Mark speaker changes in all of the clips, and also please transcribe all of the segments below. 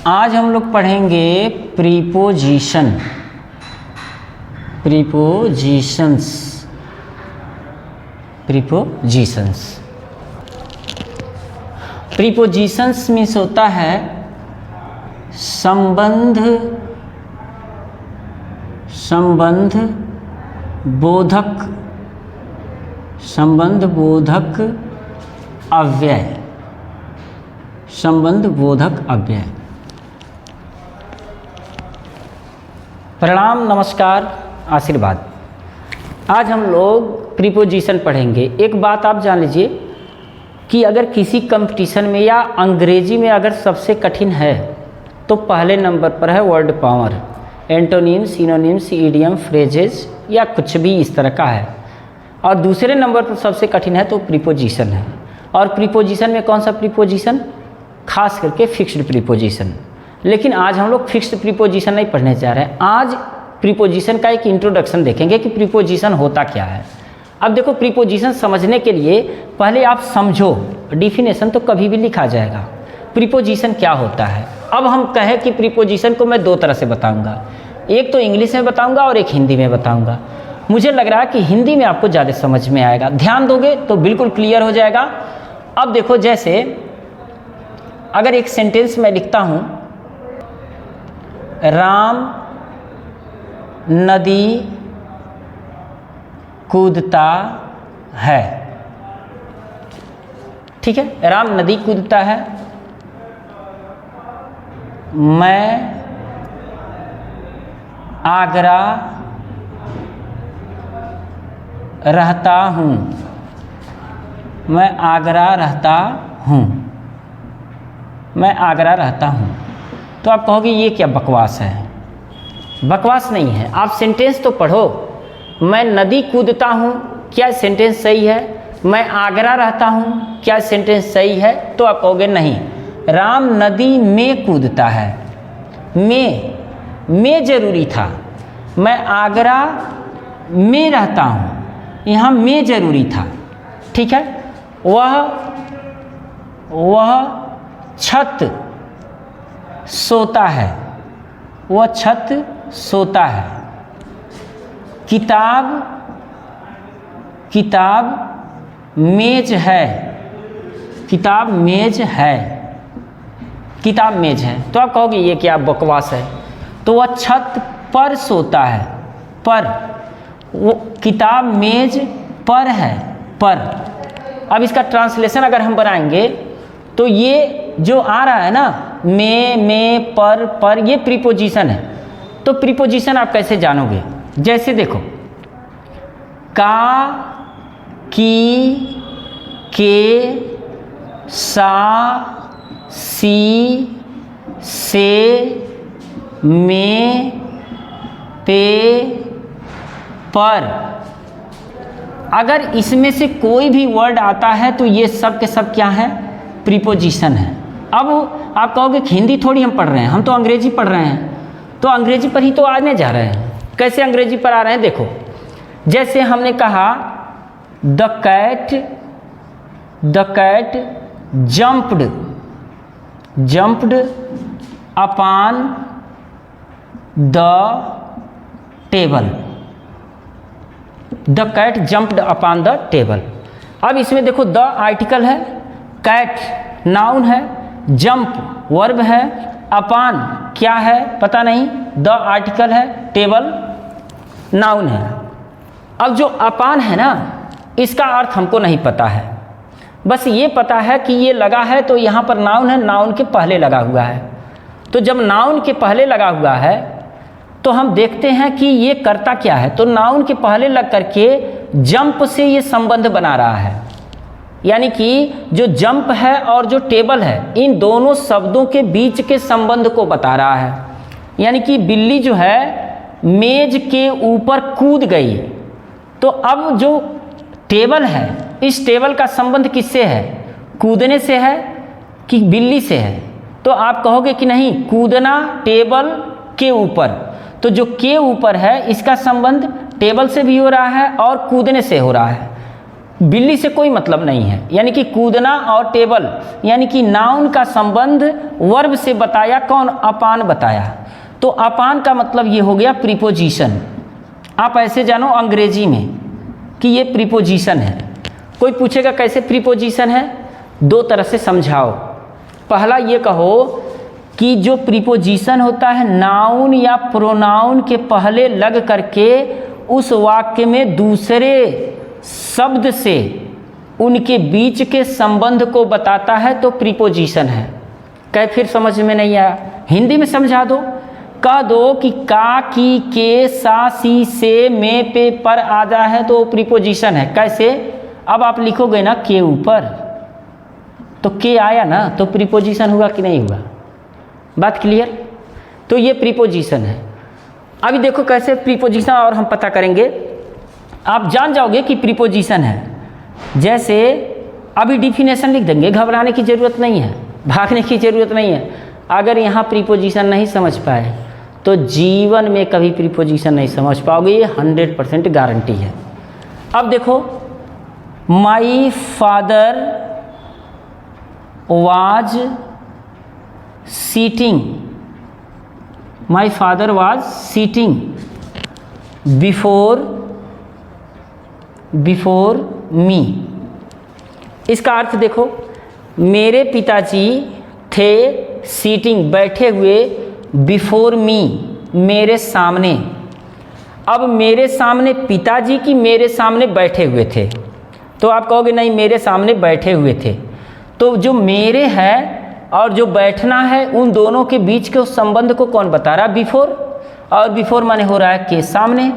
Speaker 1: आज हम लोग पढ़ेंगे preposition, prepositions, prepositions. Prepositions means होता है संबंध बोधक अव्यय, संबंध बोधक अव्यय। प्रणाम, नमस्कार, आशीर्वाद। आज हम लोग प्रीपोजिशन पढ़ेंगे। एक बात आप जान लीजिए कि अगर किसी कंपटीशन में या अंग्रेजी में अगर सबसे कठिन है तो पहले नंबर पर है word power, antonym, synonyms, idiom, phrases या कुछ भी इस तरह का है। और दूसरे नंबर पर सबसे कठिन है तो प्रीपोजिशन है। और प्रीपोजिशन में कौन सा प्रीपोजिशन? खास करके फिक्स्ड प्रीपोजिशन। लेकिन आज हम लोग फिक्स्ड प्रीपोजिशन नहीं पढ़ने जा रहे हैं। आज प्रीपोजिशन का एक इंट्रोडक्शन देखेंगे कि प्रीपोजिशन होता क्या है। अब देखो, प्रीपोजिशन समझने के लिए पहले आप समझो। डिफिनेशन तो कभी भी लिखा जाएगा, प्रीपोजिशन क्या होता है। अब हम कहें कि प्रीपोजिशन को मैं दो तरह से बताऊंगा, एक तो इंग्लिश में बताऊंगा और एक हिंदी में बताऊंगा। मुझे लग रहा है कि हिंदी में आपको ज़्यादा समझ में आएगा, ध्यान दोगे तो बिल्कुल क्लियर हो जाएगा। अब देखो, जैसे अगर एक सेंटेंस में लिखता हूँ, राम नदी कूदता है, ठीक है, राम नदी कूदता है। मैं आगरा रहता हूँ, मैं आगरा रहता हूँ, मैं आगरा रहता हूँ। तो आप कहोगे ये क्या बकवास है? बकवास नहीं है, आप सेंटेंस तो पढ़ो। मैं नदी कूदता हूँ, क्या सेंटेंस सही है? मैं आगरा रहता हूँ, क्या सेंटेंस सही है? तो आप कहोगे नहीं, राम नदी में कूदता है। में जरूरी था। मैं आगरा में रहता हूँ, यहाँ में जरूरी था, ठीक है। वह छत सोता है, वह छत सोता है। किताब मेज है, किताब मेज है, किताब मेज है। तो आप कहोगे ये क्या बकवास है? तो वह छत पर सोता है, पर, वो किताब मेज पर है, पर। अब इसका ट्रांसलेशन अगर हम बनाएंगे तो ये जो आ रहा है ना, में, पर, ये प्रीपोजिशन है। तो प्रीपोजिशन आप कैसे जानोगे? जैसे देखो, का, की, के, सा, सी, से, में, पे, पर। अगर इसमें से कोई भी वर्ड आता है तो ये सब के सब क्या है? प्रीपोजिशन है। अब आप कहोगे कि हिंदी थोड़ी हम पढ़ रहे हैं, हम तो अंग्रेजी पढ़ रहे हैं। तो अंग्रेजी पर ही तो आने जा रहे हैं। कैसे अंग्रेजी पर आ रहे हैं? देखो, जैसे हमने कहा the cat jumped upon the table, the cat jumped upon the table. अब इसमें देखो, द आर्टिकल है, कैट नाउन है, जंप वर्ब है, अपॉन क्या है पता नहीं, द आर्टिकल है, टेबल नाउन है। अब जो अपॉन है ना, इसका अर्थ हमको नहीं पता है, बस ये पता है कि ये लगा है तो यहाँ पर नाउन है, नाउन के पहले लगा हुआ है। तो जब नाउन के पहले लगा हुआ है तो हम देखते हैं कि ये करता क्या है। तो नाउन के पहले लग करके जंप से ये संबंध बना रहा है, यानी कि जो जंप है और जो टेबल है, इन दोनों शब्दों के बीच के संबंध को बता रहा है। यानी कि बिल्ली जो है मेज के ऊपर कूद गई, तो अब जो टेबल है, इस टेबल का संबंध किससे है? कूदने से है कि बिल्ली से है? तो आप कहोगे कि नहीं, कूदना टेबल के ऊपर। तो जो के ऊपर है, इसका संबंध टेबल से भी हो रहा है और कूदने से हो रहा है। बिल्ली से कोई मतलब नहीं है, यानी कि कूदना और टेबल, यानी कि नाउन का संबंध वर्ब से बताया कौन? अपान बताया। तो अपान का मतलब ये हो गया प्रीपोजिशन। आप ऐसे जानो अंग्रेजी में कि ये प्रीपोजिशन है। कोई पूछेगा कैसे प्रीपोजिशन है, दो तरह से समझाओ। पहला ये कहो कि जो प्रीपोजिशन होता है नाउन या प्रोनाउन के पहले लग करके उस वाक्य में दूसरे शब्द से उनके बीच के संबंध को बताता है तो प्रीपोजिशन है। कह फिर समझ में नहीं आया, हिंदी में समझा दो। कह दो कि का, की, के, सा, सी, से, में, पे, पर आ जा है तो प्रीपोजिशन है। कैसे? अब आप लिखोगे ना के ऊपर तो के आया ना, तो प्रीपोजिशन हुआ कि नहीं हुआ? बात क्लियर? तो ये प्रीपोजिशन है। अभी देखो कैसे प्रीपोजिशन और हम पता करेंगे, आप जान जाओगे कि प्रीपोजिशन है। जैसे अभी डिफिनेशन लिख देंगे, घबराने की ज़रूरत नहीं है, भागने की ज़रूरत नहीं है। अगर यहाँ प्रीपोजिशन नहीं समझ पाए तो जीवन में कभी प्रीपोजिशन नहीं समझ पाओगे, ये 100% गारंटी है। अब देखो, my father was sitting, my father was sitting before me. इसका अर्थ देखो, मेरे पिताजी थे सीटिंग बैठे हुए, बिफोर मी मेरे सामने। अब मेरे सामने पिताजी की मेरे सामने बैठे हुए थे, तो आप कहोगे नहीं मेरे सामने बैठे हुए थे। तो जो मेरे है और जो बैठना है उन दोनों के बीच के उस संबंध को कौन बता रहा है? बिफोर। और बिफोर माने हो रहा है के सामने।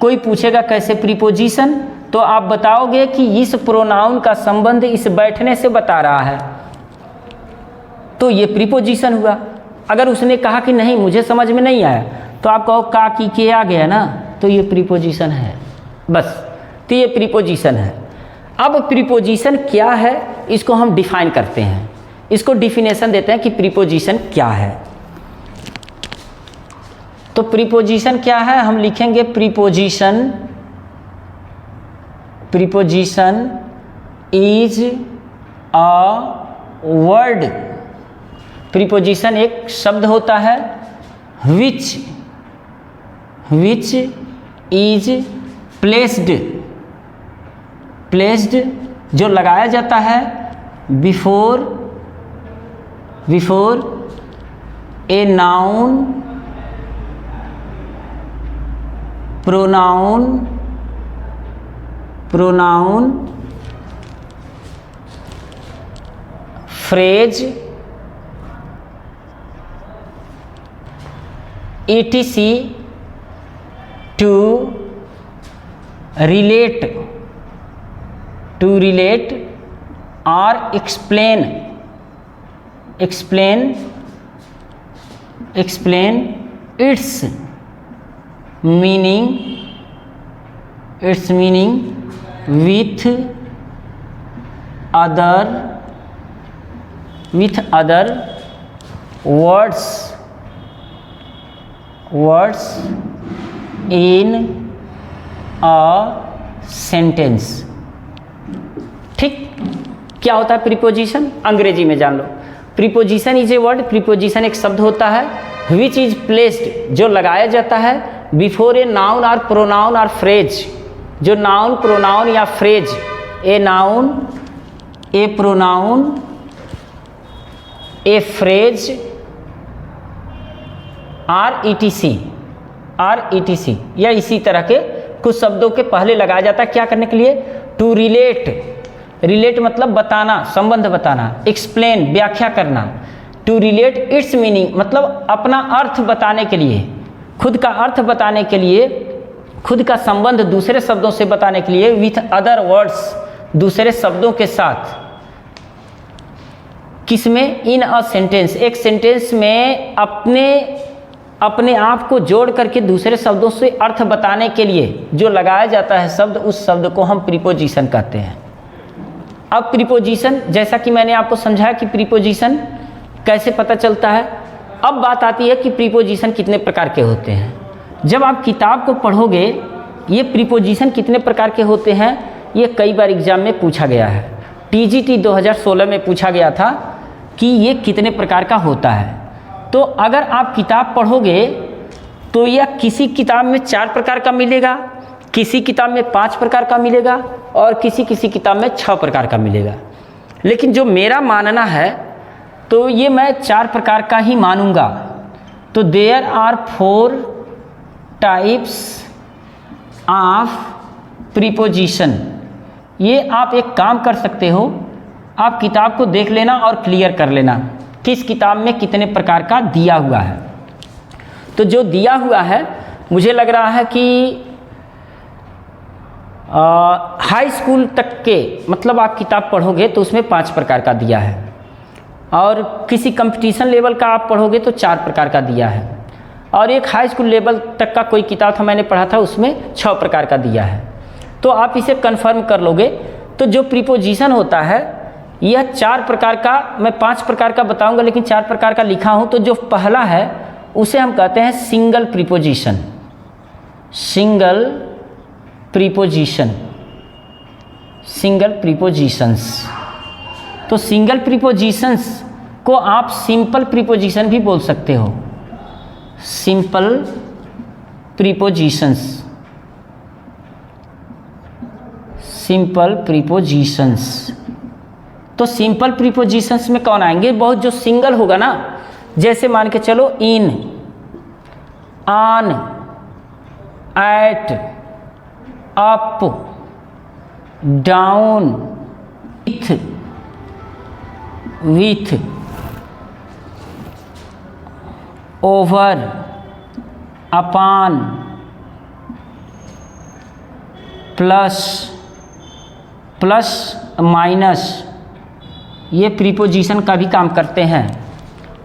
Speaker 1: कोई पूछेगा कैसे प्रीपोजिशन, तो आप बताओगे कि इस प्रोनाउन का संबंध इस बैठने से बता रहा है, तो ये प्रीपोजिशन हुआ। अगर उसने कहा कि नहीं मुझे समझ में नहीं आया, तो आप कहो का, की, के आ गया ना, तो ये प्रीपोजिशन है बस। तो ये प्रीपोजिशन है। अब प्रीपोजिशन क्या है इसको हम डिफाइन करते हैं, इसको डिफिनेशन देते हैं कि प्रीपोजिशन क्या है। तो प्रीपोजिशन क्या है, हम लिखेंगे preposition is a word. Preposition एक शब्द होता है विच इज प्लेस्ड जो लगाया जाता है before a noun, pronoun, phrase, etc to relate or explain its meaning with other words in a sentence। ठीक, क्या होता है प्रीपोजिशन? अंग्रेजी में जान लो। Preposition is a word, preposition एक शब्द होता है विच इज प्लेस्ड जो लगाया जाता है बिफोर ए नाउन और प्रोनाउन और फ्रेज, जो नाउन, प्रोनाउन या phrase, a noun, a pronoun, a phrase or etc या इसी तरह के कुछ शब्दों के पहले लगाया जाता है। क्या करने के लिए? टू रिलेट मतलब बताना, संबंध बताना, एक्सप्लेन व्याख्या करना, टू रिलेट इट्स मीनिंग मतलब अपना अर्थ बताने के लिए, खुद का अर्थ बताने के लिए, खुद का संबंध दूसरे शब्दों से बताने के लिए, विथ अदर वर्ड्स दूसरे शब्दों के साथ। किसमें? इन अ सेंटेंस, एक सेंटेंस में अपने आप को जोड़ करके दूसरे शब्दों से अर्थ बताने के लिए जो लगाया जाता है शब्द, उस शब्द को हम प्रीपोजिशन कहते हैं। अब प्रीपोजिशन, जैसा कि मैंने आपको समझाया कि प्रीपोजिशन कैसे पता चलता है, अब बात आती है कि प्रीपोजिशन कितने प्रकार के होते हैं। जब आप किताब को पढ़ोगे ये प्रीपोजिशन कितने प्रकार के होते हैं ये कई बार एग्जाम में पूछा गया है। टीजीटी 2016 में पूछा गया था कि ये कितने प्रकार का होता है। तो अगर आप किताब पढ़ोगे तो यह किसी किताब में 4 प्रकार का मिलेगा, किसी किताब में 5 प्रकार का मिलेगा और किसी किताब में 6 प्रकार का मिलेगा। लेकिन जो मेरा मानना है तो ये मैं 4 प्रकार का ही मानूंगा। तो there are 4 types of preposition. ये आप एक काम कर सकते हो, आप किताब को देख लेना और क्लियर कर लेना किस किताब में कितने प्रकार का दिया हुआ है। तो जो दिया हुआ है मुझे लग रहा है कि हाई स्कूल तक के मतलब आप किताब पढ़ोगे तो उसमें 5 प्रकार का दिया है, और किसी कंपटीशन लेवल का आप पढ़ोगे तो 4 प्रकार का दिया है, और एक हाई स्कूल लेवल तक का कोई किताब था मैंने पढ़ा था उसमें 6 प्रकार का दिया है। तो आप इसे कंफर्म कर लोगे। तो जो प्रीपोजिशन होता है यह 4 प्रकार का, मैं 5 प्रकार का बताऊंगा लेकिन 4 प्रकार का लिखा हूं। तो जो पहला है उसे हम कहते हैं single preposition. Single preposition, single prepositions. तो सिंगल प्रीपोजिशंस को आप सिंपल प्रीपोजिशन भी बोल सकते हो। Simple prepositions, simple prepositions. तो सिंपल प्रीपोजिशंस में कौन आएंगे? बहुत जो सिंगल होगा ना, जैसे मान के चलो in, on, at, up, down, with, over, upon, plus, plus minus, ये प्रीपोजिशन का भी काम करते हैं।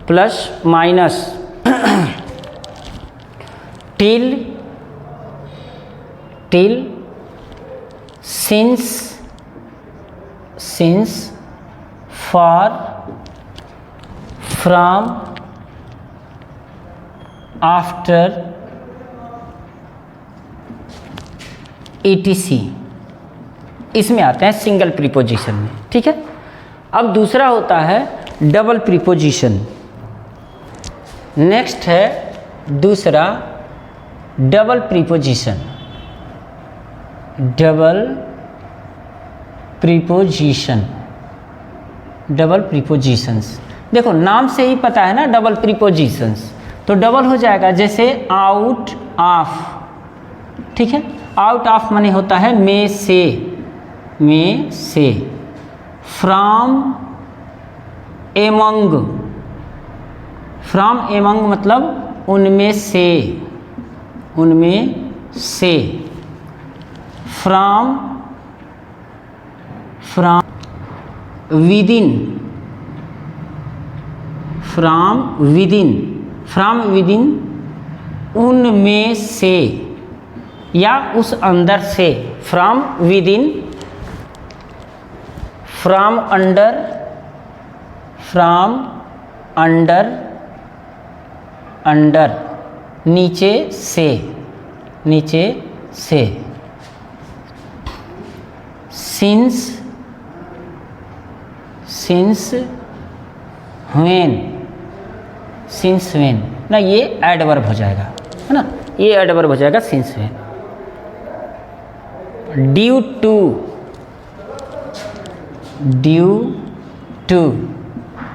Speaker 1: Plus minus, till, till, since, since, for, from, after, etc इसमें आते हैं सिंगल प्रीपोजिशन में। ठीक है। अब दूसरा होता है डबल प्रीपोजिशन। नेक्स्ट है दूसरा double preposition. Double preposition, double prepositions. देखो नाम से ही पता है ना डबल प्रीपोजिशंस, तो डबल हो जाएगा। जैसे आउट ऑफ, ठीक है। आउट ऑफ माने होता है में से, में से। फ्रॉम एमंग, फ्रॉम एमंग मतलब उनमें से, उनमें से। From, from within, from within, from within उनमें से या उस अंदर से। From within, from under, from under, under नीचे से, नीचे से। Since, since when, since when ना, ये एडवर्ब हो जाएगा, है ना, ये एडवर्ब हो जाएगा since when. Due to, due to,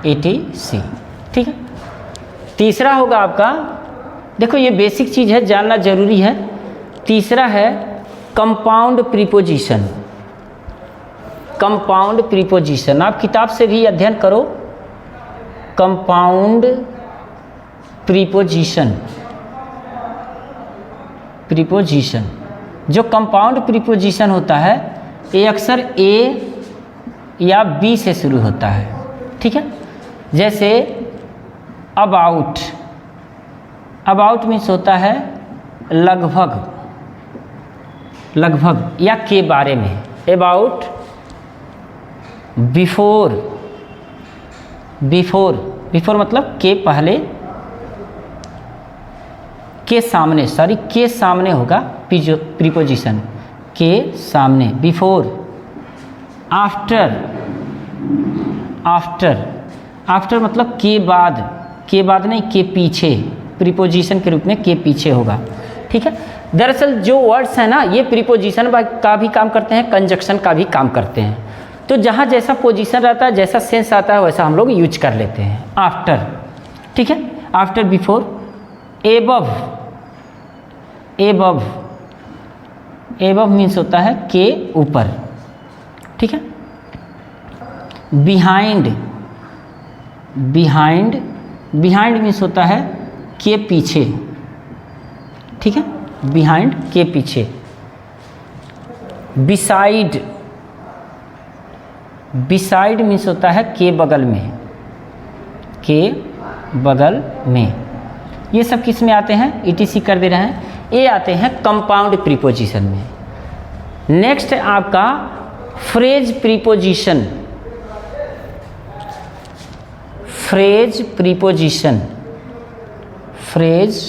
Speaker 1: etc। ठीक है। तीसरा होगा आपका, देखो ये बेसिक चीज़ है, जानना जरूरी है। तीसरा है कंपाउंड प्रीपोजिशन। कंपाउंड प्रीपोजिशन आप किताब से भी अध्ययन करो। कंपाउंड प्रीपोजिशन, प्रीपोजिशन जो कंपाउंड प्रीपोजिशन होता है ये अक्सर ए या बी से शुरू होता है। ठीक है। जैसे अबाउट, अबाउट मीन्स होता है लगभग, लगभग या के बारे में। अबाउट, बिफोर, बिफोर, बिफोर मतलब के पहले, के सामने, सॉरी के सामने होगा प्रीपोजिशन, के सामने, बिफोर। आफ्टर, आफ्टर, आफ्टर मतलब के बाद नहीं, के पीछे, प्रीपोजिशन के रूप में के पीछे होगा। ठीक है, दरअसल जो वर्ड्स हैं ना ये प्रीपोजिशन का भी काम करते हैं, कंजक्शन का भी काम करते हैं। तो जहाँ जैसा पोजीशन रहता है, जैसा सेंस आता है, वैसा हम लोग यूज कर लेते हैं। आफ्टर, ठीक है, after, before, above, above, above means होता है के ऊपर। ठीक है, बिहाइंड, बिहाइंड, बिहाइंड मीन्स होता है के पीछे। ठीक है, बिहाइंड के पीछे। बिसाइड, बिसाइड मीन्स होता है के बगल में, के बगल में। ये सब किस में आते हैं, ETC कर दे रहे हैं, ये आते हैं कंपाउंड प्रीपोजिशन में। नेक्स्ट है आपका phrase preposition, phrase preposition, phrase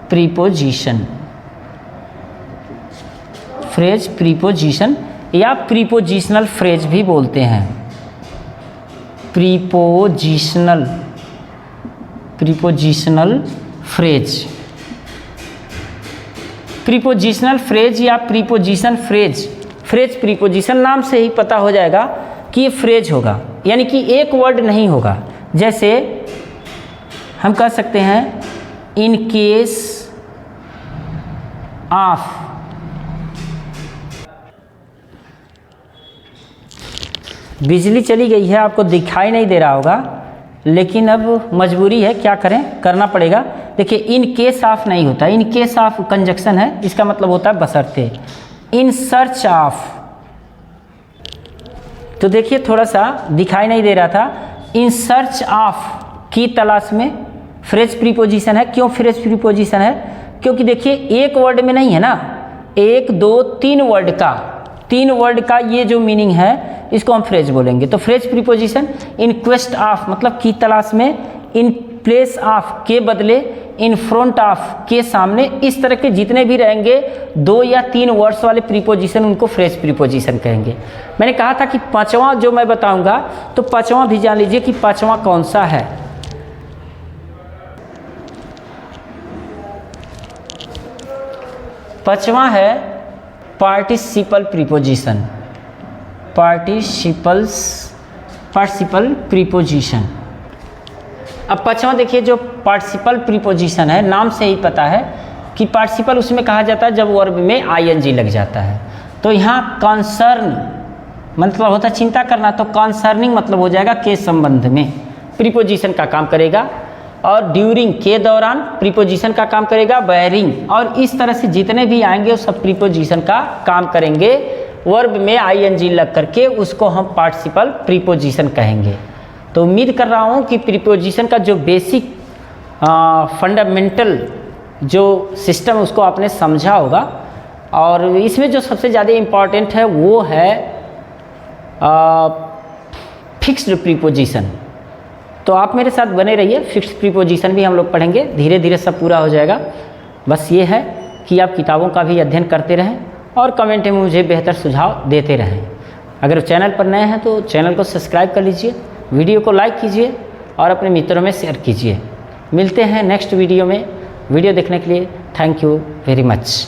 Speaker 1: preposition, phrase preposition या प्रीपोजिशनल फ्रेज भी बोलते हैं। Prepositional, prepositional phrase, prepositional phrase या प्रीपोजिशन फ्रेज, फ्रेज प्रीपोजिशन नाम से ही पता हो जाएगा कि ये फ्रेज होगा, यानी कि एक वर्ड नहीं होगा। जैसे हम कह सकते हैं इन केस ऑफ, बिजली चली गई है, आपको दिखाई नहीं दे रहा होगा, लेकिन अब मजबूरी है, क्या करें, करना पड़ेगा। देखिए इन केस ऑफ नहीं होता, इन केस ऑफ कंजक्शन है, इसका मतलब होता है बशर्ते। इन सर्च ऑफ, तो देखिए थोड़ा सा दिखाई नहीं दे रहा था, इन सर्च ऑफ की तलाश में, फ्रेज प्रीपोजिशन है। क्यों फ्रेज प्रीपोजिशन है, क्योंकि देखिए एक वर्ड में नहीं है ना, एक दो तीन वर्ड का, तीन वर्ड का ये जो मीनिंग है इसको हम फ्रेज बोलेंगे। तो phrase preposition, in quest of मतलब की तलाश में, इन प्लेस ऑफ के बदले, इन फ्रंट ऑफ के सामने, इस तरह के जितने भी रहेंगे दो या तीन वर्ड्स वाले प्रीपोजिशन उनको फ्रेज प्रीपोजिशन कहेंगे। मैंने कहा था कि पांचवा जो मैं बताऊंगा तो पांचवा भी जान लीजिए कि पांचवा कौन सा है। पांचवा है पार्टिसिपल प्रीपोजिशन, पार्टिसिपल प्रीपोजिशन। अब पांचवा देखिए, जो पार्टिसिपल प्रीपोजिशन है, नाम से ही पता है कि पार्टिसिपल उसमें कहा जाता है जब वर्ब में ING लग जाता है। तो यहाँ कंसर्न मतलब होता है चिंता करना, तो कंसर्निंग मतलब हो जाएगा के संबंध में, प्रीपोजिशन का काम करेगा। और ड्यूरिंग के दौरान प्रीपोजिशन का काम करेगा बेयरिंग, और इस तरह से जितने भी आएंगे वो सब प्रीपोजिशन का काम करेंगे। वर्ब में ING लग करके उसको हम पार्टिसिपल प्रीपोजिशन कहेंगे। तो उम्मीद कर रहा हूँ कि प्रीपोजिशन का जो बेसिक फंडामेंटल जो सिस्टम उसको आपने समझा होगा। और इसमें जो सबसे ज़्यादा इम्पॉर्टेंट है वो है फिक्स्ड प्रीपोजिशन। तो आप मेरे साथ बने रहिए, फिक्स्ड प्रीपोजिशन भी हम लोग पढ़ेंगे, धीरे धीरे सब पूरा हो जाएगा। बस ये है कि आप किताबों का भी अध्ययन करते रहें और कमेंट में मुझे बेहतर सुझाव देते रहें। अगर चैनल पर नए हैं तो चैनल को सब्सक्राइब कर लीजिए, वीडियो को लाइक कीजिए और अपने मित्रों में शेयर कीजिए। मिलते हैं नेक्स्ट वीडियो में। वीडियो देखने के लिए थैंक यू वेरी मच।